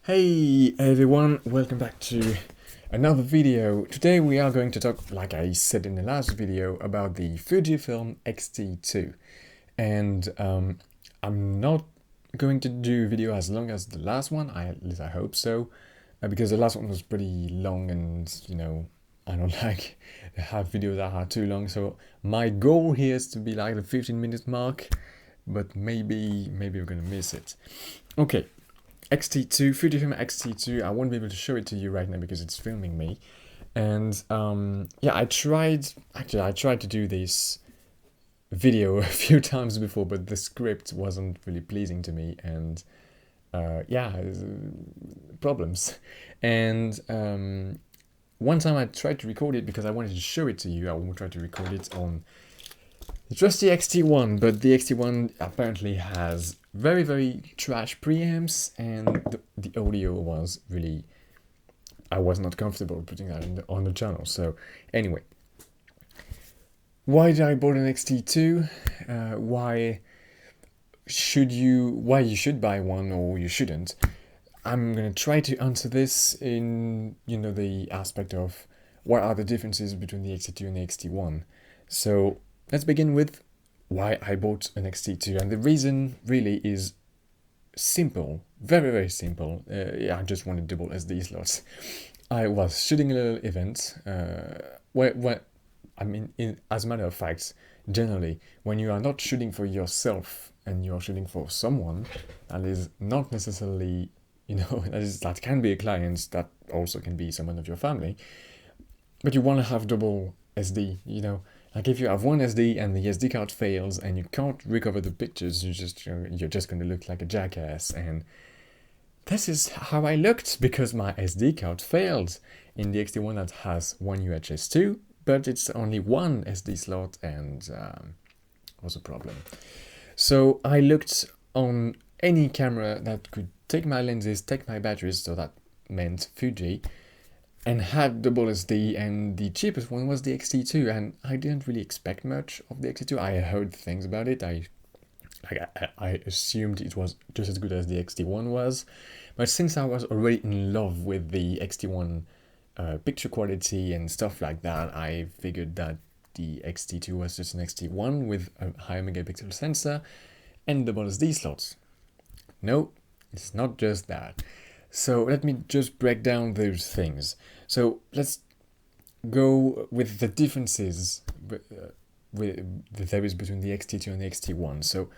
Hey everyone, welcome back to another video. Today we are going to talk, like I said in the last video, about the Fujifilm X-T2. And I'm not going to do a video as long as the last one, at least I hope so, because the last one was pretty long and, I don't like to have videos that are too long. So my goal here is to be like the 15-minute mark, but maybe we're gonna miss it. Okay. X-T2, Fujifilm X-T2, I won't be able to show it to you right now because it's filming me. And yeah, I tried to do this video a few times before, but the script wasn't really pleasing to me, and yeah, problems. And one time I tried to record it because I wanted to show it to you. I tried to record it on just the X-T1, but the X-T1 apparently has very trash preamps, and the audio was really, I was not comfortable putting that on the channel. So anyway, why did I bought an X-T2? Why you should buy one or you shouldn't? I'm gonna try to answer this in the aspect of what are the differences between the X-T2 and the X-T1. So let's begin with why I bought an X-T2, and the reason really is simple, very simple. Yeah, I just wanted double SD slots. I was shooting a little event where I mean, as a matter of fact, generally, when you are not shooting for yourself and you are shooting for someone, that is not necessarily, that can be a client, that also can be someone of your family, but you want to have double SD, Like if you have one SD and the SD card fails and you can't recover the pictures, you're just going to look like a jackass. And this is how I looked because my SD card failed in the X-T1 that has one UHS-2, but it's only one SD slot, and was a problem. So I looked on any camera that could take my lenses, take my batteries, so that meant Fuji, and had double SD, and the cheapest one was the X-T2, and I didn't really expect much of the X-T2. I heard things about it. I assumed it was just as good as the X-T1 was, but since I was already in love with the X-T1 picture quality and stuff like that, I figured that the X-T2 was just an X-T1 with a higher megapixel sensor and double SD slots. No, it's not just that. So let me just break down those things. So let's go with the differences that there is between the X-T2 and the X-T1. So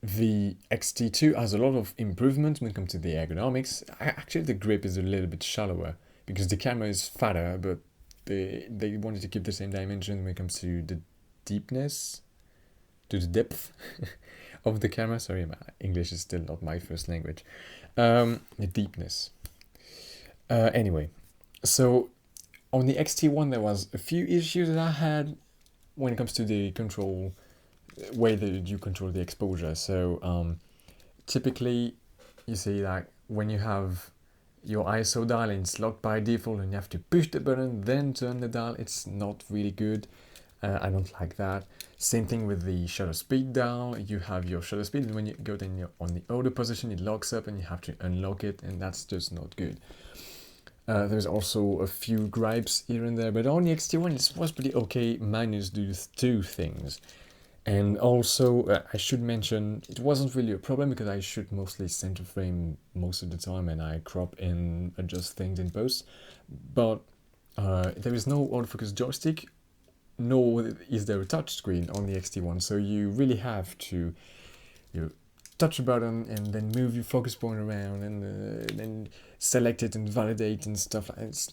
the X-T2 has a lot of improvements when it comes to the ergonomics. Actually, the grip is a little bit shallower because the camera is fatter, but they wanted to keep the same dimension when it comes to the deepness, to the depth of the camera. Sorry, my English is still not my first language. The deepness. Anyway, so on the X-T1 there was a few issues that I had when it comes to the control, way that you control the exposure. So typically you see like when you have your ISO dial and it's locked by default and you have to push the button then turn the dial, it's not really good. I don't like that. Same thing with the shutter speed dial. You have your shutter speed, and when you go then on the auto position, it locks up and you have to unlock it, and that's just not good. There's also a few gripes here and there, but on the X-T1 it was pretty okay, minus these two things. And also, I should mention, it wasn't really a problem because I shoot mostly center frame most of the time and I crop and adjust things in post, but there is no autofocus joystick, nor is there a touch screen on the X-T1, so you really have to touch a button and then move your focus point around and then select it and validate and stuff. It's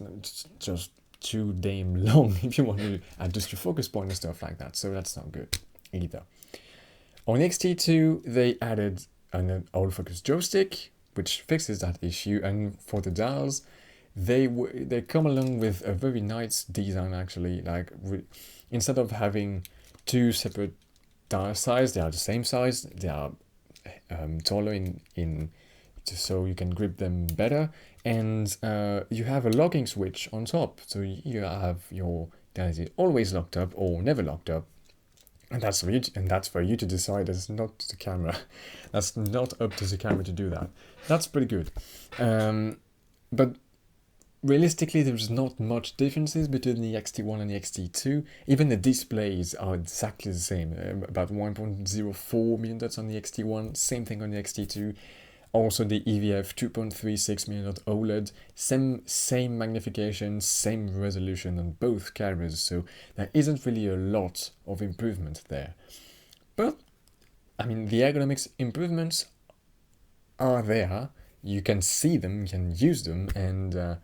just too damn long if you want to adjust your focus point and stuff like that, so that's not good either. On X-T2 they added an autofocus joystick which fixes that issue, and for the dials they come along with a very nice design actually. Like instead of having two separate dial size, they are the same size. They are taller in so you can grip them better, and you have a locking switch on top, so you have your dial is always locked up or never locked up, And that's for you to decide. It's not the camera. That's not up to the camera to do that. That's pretty good. But realistically, there's not much differences between the X-T1 and the X-T2. Even the displays are exactly the same. About 1.04 million dots on the X-T1, same thing on the X-T2. Also the EVF 2.36 million dot OLED, same magnification, same resolution on both cameras, so there isn't really a lot of improvement there. But, I mean, the ergonomics improvements are there, you can see them, you can use them, and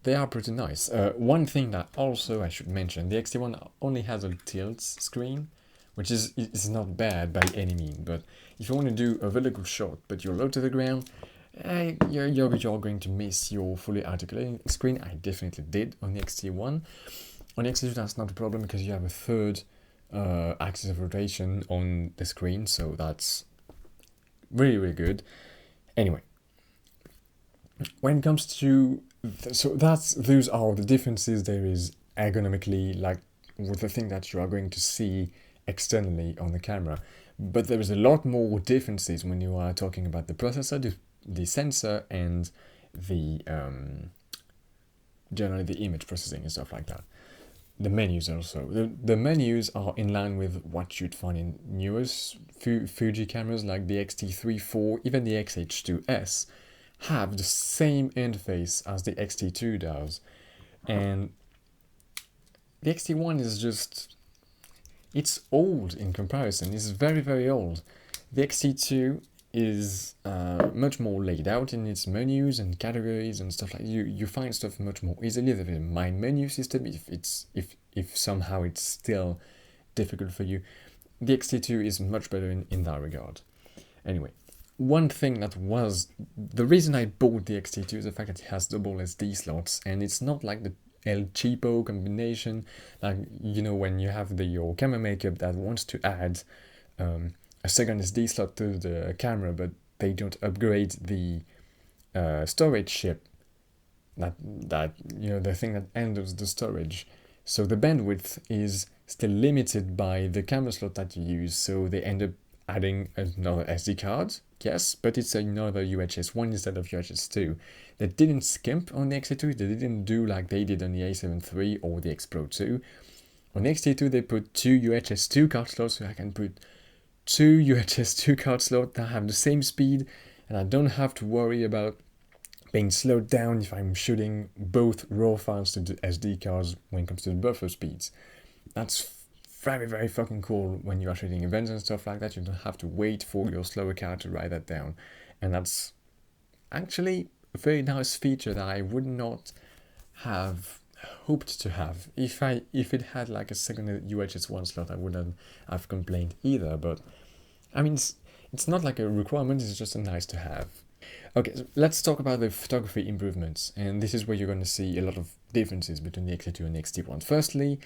they are pretty nice. One thing that also I should mention, the X-T1 only has a tilt screen, which is not bad by any means, but if you want to do a vertical shot but you're low to the ground, you're going to miss your fully articulating screen. I definitely did on the X-T1. On the X-T2 that's not a problem because you have a third axis of rotation on the screen, so that's really good. Anyway, when it comes to those are the differences there is ergonomically, like with the thing that you are going to see externally on the camera. But there is a lot more differences when you are talking about the processor, the sensor, and the generally the image processing and stuff like that. The menus also. The menus are in line with what you'd find in newest Fuji cameras like the X-T3, 4, even the X-H2S have the same interface as the X-T2 does. And the X-T1 is just, it's old in comparison. It's very old. The X-T2 is much more laid out in its menus and categories and stuff like you find stuff much more easily. There is a My Menu system if somehow it's still difficult for you. The X-T2 is much better in that regard. Anyway, one thing that was the reason I bought the X-T2 is the fact that it has double SD slots, and it's not like the El Cheapo combination, like, you know, when you have your camera maker that wants to add a second SD slot to the camera, but they don't upgrade the storage chip, that you know, the thing that handles the storage. So the bandwidth is still limited by the camera slot that you use, so they end up adding another SD card, yes, but it's another UHS 1 instead of UHS 2. They didn't skimp on the X-T2, they didn't do like they did on the A7 III or the X Pro 2. On the X-T2 they put two UHS 2 card slots, so I can put two UHS 2 card slots that have the same speed, and I don't have to worry about being slowed down if I'm shooting both raw files to the SD cards when it comes to the buffer speeds. That's very fucking cool when you are shooting events and stuff like that. You don't have to wait for your slower card to write that down, and that's actually a very nice feature that I would not have hoped to have. If it had like a second UHS1 slot, I wouldn't have complained either, but I mean, it's not like a requirement, it's just a nice to have. Okay, so let's talk about the photography improvements, and this is where you're going to see a lot of differences between the X-T2 and the X-T1. Firstly,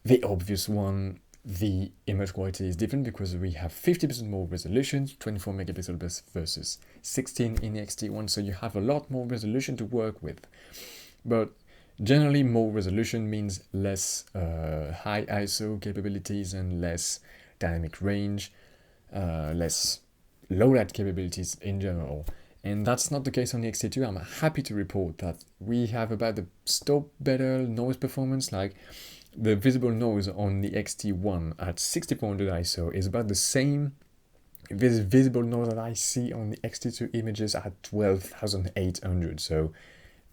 the obvious one, the image quality is different because we have 50% more resolution, 24 megapixels versus 16 in the X-T1, so you have a lot more resolution to work with. But generally, more resolution means less high ISO capabilities and less dynamic range, less low light capabilities in general. And that's not the case on the X-T2. I'm happy to report that we have about the better noise performance. Like the visible noise on the X-T1 at 6400 ISO is about the same visible noise that I see on the X-T2 images at 12,800. So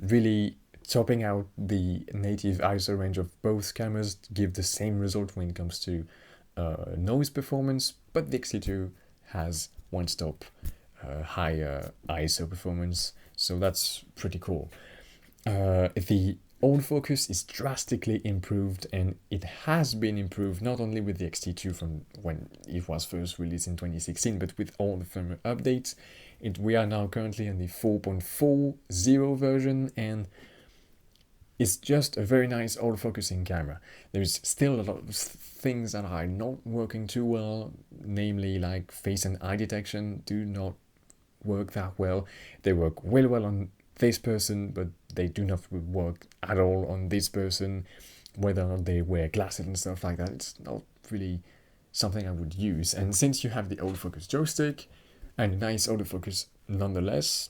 really topping out the native ISO range of both cameras to give the same result when it comes to noise performance, but the X-T2 has one stop higher ISO performance, so that's pretty cool. The autofocus is drastically improved, and it has been improved not only with the X-T2 from when it was first released in 2016, but with all the firmware updates. We are now currently in the 4.40 version, and it's just a very nice autofocusing camera. There's still a lot of things that are not working too well, namely like face and eye detection do not work that well. They work really well on this person, but they do not work at all on this person, whether or not they wear glasses and stuff like that. It's not really something I would use. And since you have the autofocus joystick and nice autofocus nonetheless,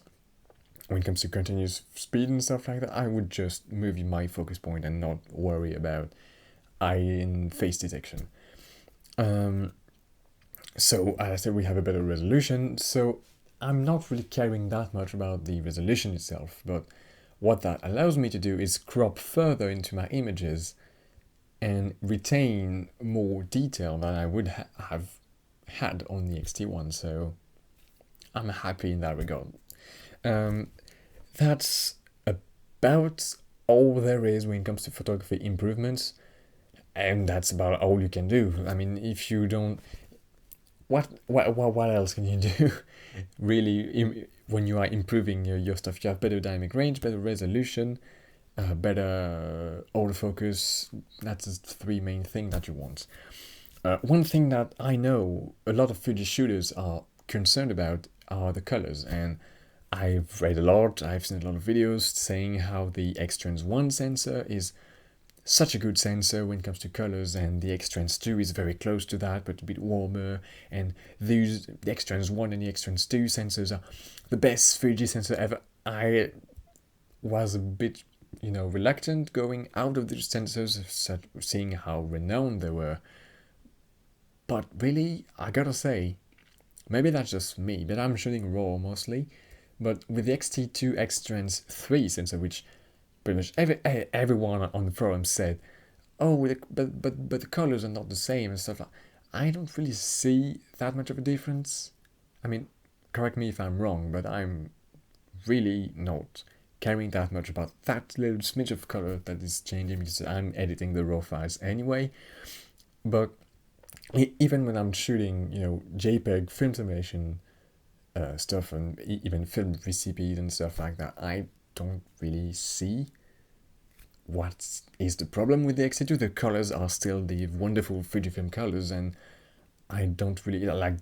when it comes to continuous speed and stuff like that, I would just move my focus point and not worry about eye and face detection. So as I said, we have a better resolution, so I'm not really caring that much about the resolution itself, but what that allows me to do is crop further into my images and retain more detail than I would have had on the X-T1, so I'm happy in that regard. That's about all there is when it comes to photography improvements, and that's about all you can do. I mean, if you don't, what else can you do? Really, when you are improving your stuff, you have better dynamic range, better resolution, better autofocus. That's the three main things that you want. One thing that I know a lot of Fuji shooters are concerned about are the colors, and I've read a lot, I've seen a lot of videos saying how the X-Trans1 sensor is such a good sensor when it comes to colors, and the X-Trans2 is very close to that, but a bit warmer, and the X-Trans1 and the X-Trans2 sensors are the best Fuji sensor ever. I was a bit, reluctant going out of these sensors, seeing how renowned they were. But really, I gotta say, maybe that's just me, but I'm shooting RAW mostly. But with the X-T2 X-Trans3 sensor, which pretty much everyone on the forum said, oh, but the colors are not the same and stuff. I don't really see that much of a difference. I mean, correct me if I'm wrong, but I'm really not caring that much about that little smidge of color that is changing, because I'm editing the raw files anyway. But even when I'm shooting, JPEG film simulation stuff, and even film recipes and stuff like that, I don't really see what is the problem with the X-T2. The colors are still the wonderful Fujifilm Colors, and I don't really like.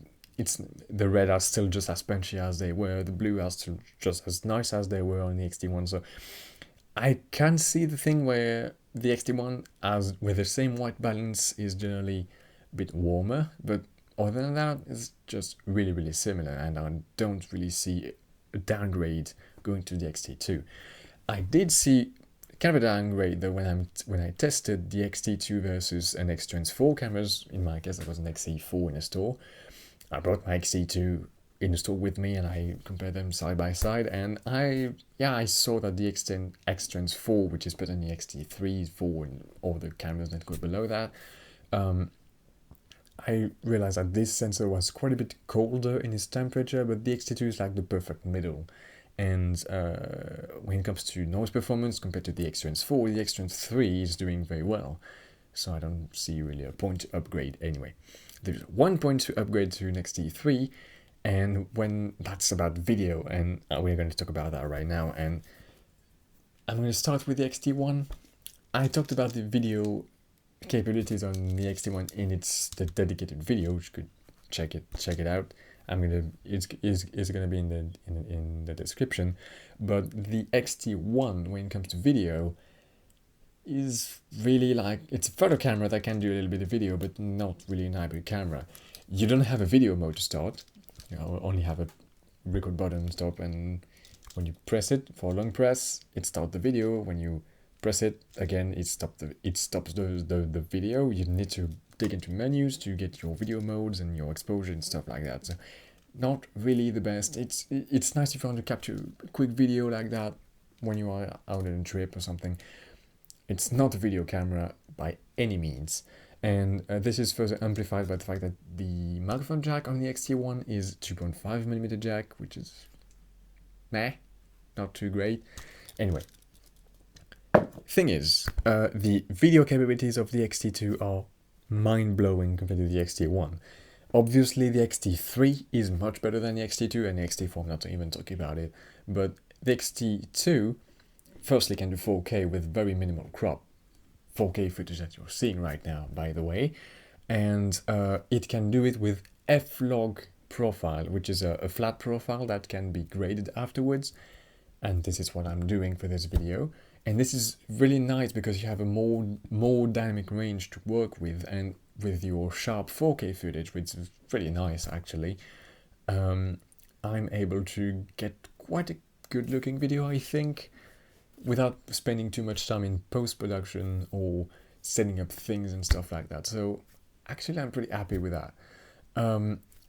The red are still just as punchy as they were. The blue are still just as nice as they were on the X-T1. So I can see the thing where the X-T1, as with the same white balance, is generally a bit warmer, but other than that, it's just really, really similar, and I don't really see a downgrade going to the X-T2. I did see kind of a downgrade though when I tested the X-T2 versus an X-Trans4 cameras. In my case, it was an X-T4 in a store. I brought my X-T2 in the store with me, and I compared them side by side, and I saw that the X-Trans4, which is better than the X-T3, 4, and all the cameras that go below that, I realized that this sensor was quite a bit colder in its temperature, but the X-T2 is like the perfect middle. And when it comes to noise performance compared to the X-Trans4, the X-Trans3 is doing very well. So I don't see really a point to upgrade anyway. There's one point to upgrade to an X-T3, and when that's about video, and we're going to talk about that right now. And I'm going to start with the X-T1. I talked about the video capabilities on the X-T1 in the dedicated video, which you could check it out. It's gonna be in the description. But the X-T1, when it comes to video, is really like, it's a photo camera that can do a little bit of video, but not really an hybrid camera. You don't have a video mode to start. You only have a record button and stop, and when you press it for a long press, it starts the video. When you press it again, it stops the video. You need to dig into menus to get your video modes and your exposure and stuff like that. So not really the best. It's nice if you want to capture a quick video like that when you are out on a trip or something. It's not a video camera by any means. And this is further amplified by the fact that the microphone jack on the X-T1 is 2.5mm jack, which is meh, not too great. Anyway, thing is, the video capabilities of the X-T2 are mind-blowing compared to the X-T1. Obviously, the X-T3 is much better than the X-T2, and the X-T4, I'm not even talking about it. But the X-T2, firstly, can do 4K with very minimal crop. 4K footage that you're seeing right now, by the way. And it can do it with F-log profile, which is a flat profile that can be graded afterwards. And this is what I'm doing for this video. And this is really nice because you have a more dynamic range to work with, and with your sharp 4K footage, which is pretty nice actually, I'm able to get quite a good looking video, I think, without spending too much time in post-production or setting up things and stuff like that. So actually I'm pretty happy with that.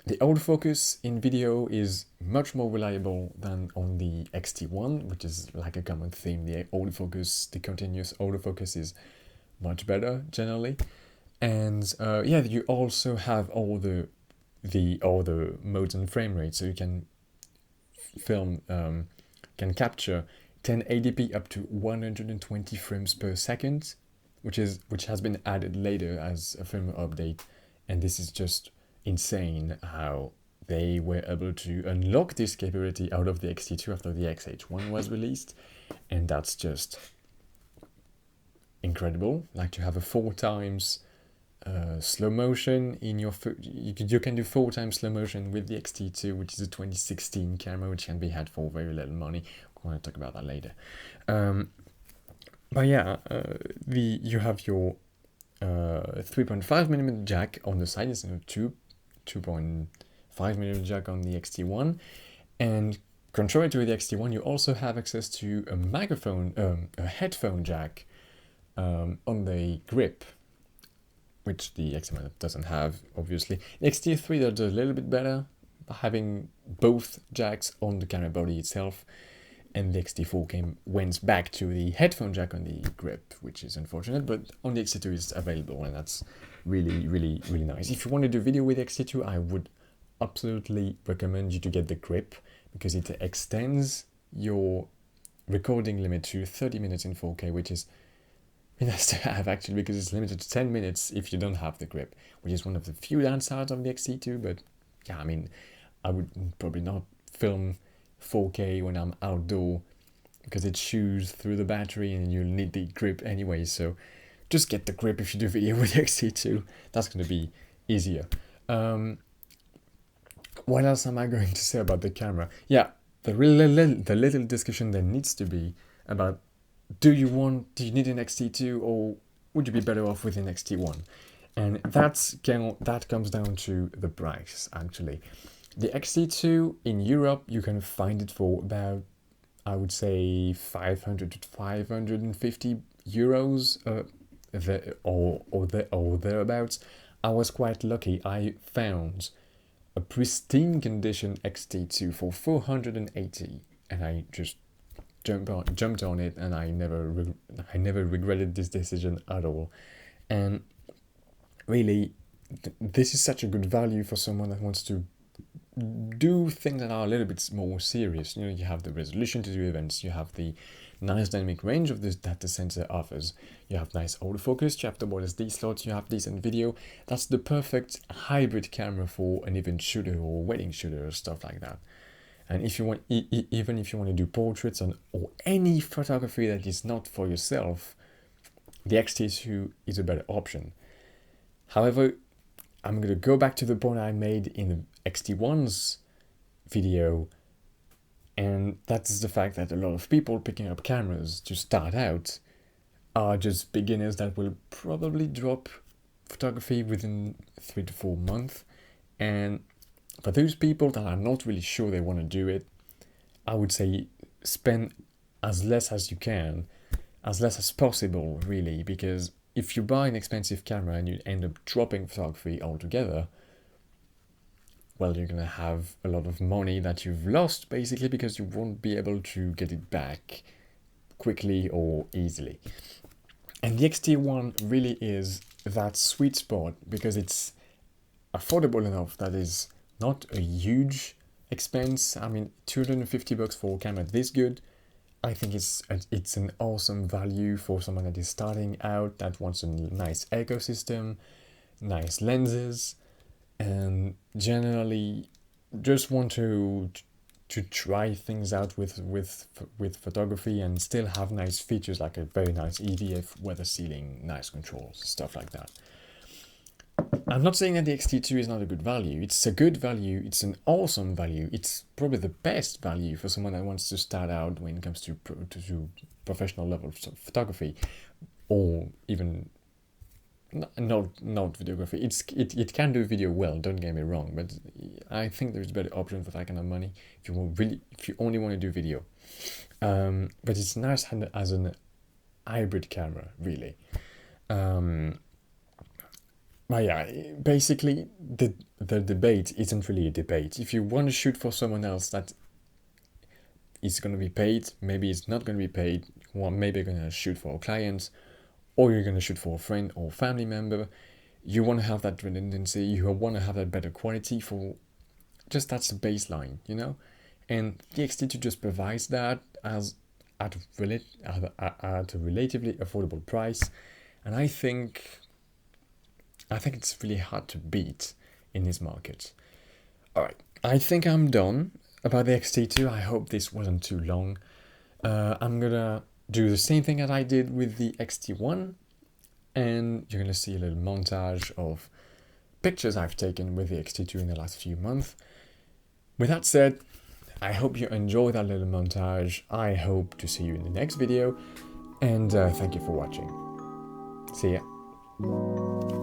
The autofocus in video is much more reliable than on the X-T1, which is like a common theme. The autofocus, the continuous autofocus is much better generally. And yeah, you also have all the other modes and frame rates, so you can film, can capture 1080p up to 120 frames per second, which has been added later as a firmware update, and this is just insane how they were able to unlock this capability out of the X-T2 after the X-H1 was released, and that's just incredible. Like to have a 4 times slow motion in your you can do 4 times slow motion with the X-T2, which is a 2016 camera, which can be had for very little money. I'm going to talk about that later. But yeah, you have your 3.5mm jack on the side instead of 2.5mm jack on the X-T1, and contrary to the X-T1, you also have access to a microphone, a headphone jack on the grip, which the X-T1 doesn't have, obviously. The X-T3 does a little bit better, having both jacks on the camera body itself, and the X-T4 went back to the headphone jack on the grip, which is unfortunate, but on the X-T2 it's available, and that's really, really, really nice. If you want to do video with X-T2, I would absolutely recommend you to get the grip, because it extends your recording limit to 30 minutes in 4K, which is nice to have actually, because it's limited to 10 minutes if you don't have the grip, which is one of the few downsides of the X-T2. But yeah, I mean, I would probably not film 4K when I'm outdoor because it chews through the battery and you'll need the grip anyway, so just get the grip if you do video with the X-T2. That's going to be easier. What else am I going to say about the camera? Yeah, the little discussion there needs to be about, do you need an X-T2 or would you be better off with an X-T1? And that comes down to the price, actually. The X-T2 in Europe, you can find it for about, I would say, 500 to 550 euros or thereabouts. I was quite lucky. I found a pristine condition X-T2 for 480, and I just jumped on it, and I never regretted this decision at all. And really, this is such a good value for someone that wants to do things that are a little bit more serious. You know, you have the resolution to do events, you have the nice dynamic range of this that the sensor offers, you have nice autofocus, you have the SD slots, you have decent video. That's the perfect hybrid camera for an event shooter or wedding shooter or stuff like that. And if you want, even if you want to do portraits or any photography that is not for yourself, the X-T2 is a better option. However, I'm going to go back to the point I made in the X-T1's video, and that's the fact that a lot of people picking up cameras to start out are just beginners that will probably drop photography within 3 to 4 months. And for those people that are not really sure they want to do it, I would say spend as less as you can, as less as possible, really, because if you buy an expensive camera and you end up dropping photography altogether, well, you're going to have a lot of money that you've lost, basically, because you won't be able to get it back quickly or easily. And the X-T1 really is that sweet spot, because it's affordable enough that is not a huge expense. I mean, $250 for a camera this good, I think it's an awesome value for someone that is starting out, that wants a nice ecosystem, nice lenses, and generally just want to try things out with photography and still have nice features like a very nice EVF, weather sealing, nice controls, stuff like that. I'm not saying that the X-T2 is not a good value. It's a good value. It's an awesome value. It's probably the best value for someone that wants to start out when it comes to professional level photography, or even not videography. It can do video well. Don't get me wrong, but I think there's better options for that kind of money if you only want to do video. But it's nice as an hybrid camera, really. But yeah, basically the debate isn't really a debate. If you want to shoot for someone else that is going to be paid, maybe it's not going to be paid, or maybe you're going to shoot for a client, or you're going to shoot for a friend or family member, you want to have that redundancy, you want to have that better quality for just that's the baseline, you know? And the X-T2 just provides that at a relatively affordable price, and I think it's really hard to beat in this market. Alright, I think I'm done about the X-T2. I hope this wasn't too long. I'm gonna do the same thing as I did with the X-T1, and you're gonna see a little montage of pictures I've taken with the X-T2 in the last few months. With that said, I hope you enjoyed that little montage. I hope to see you in the next video, and thank you for watching. See ya.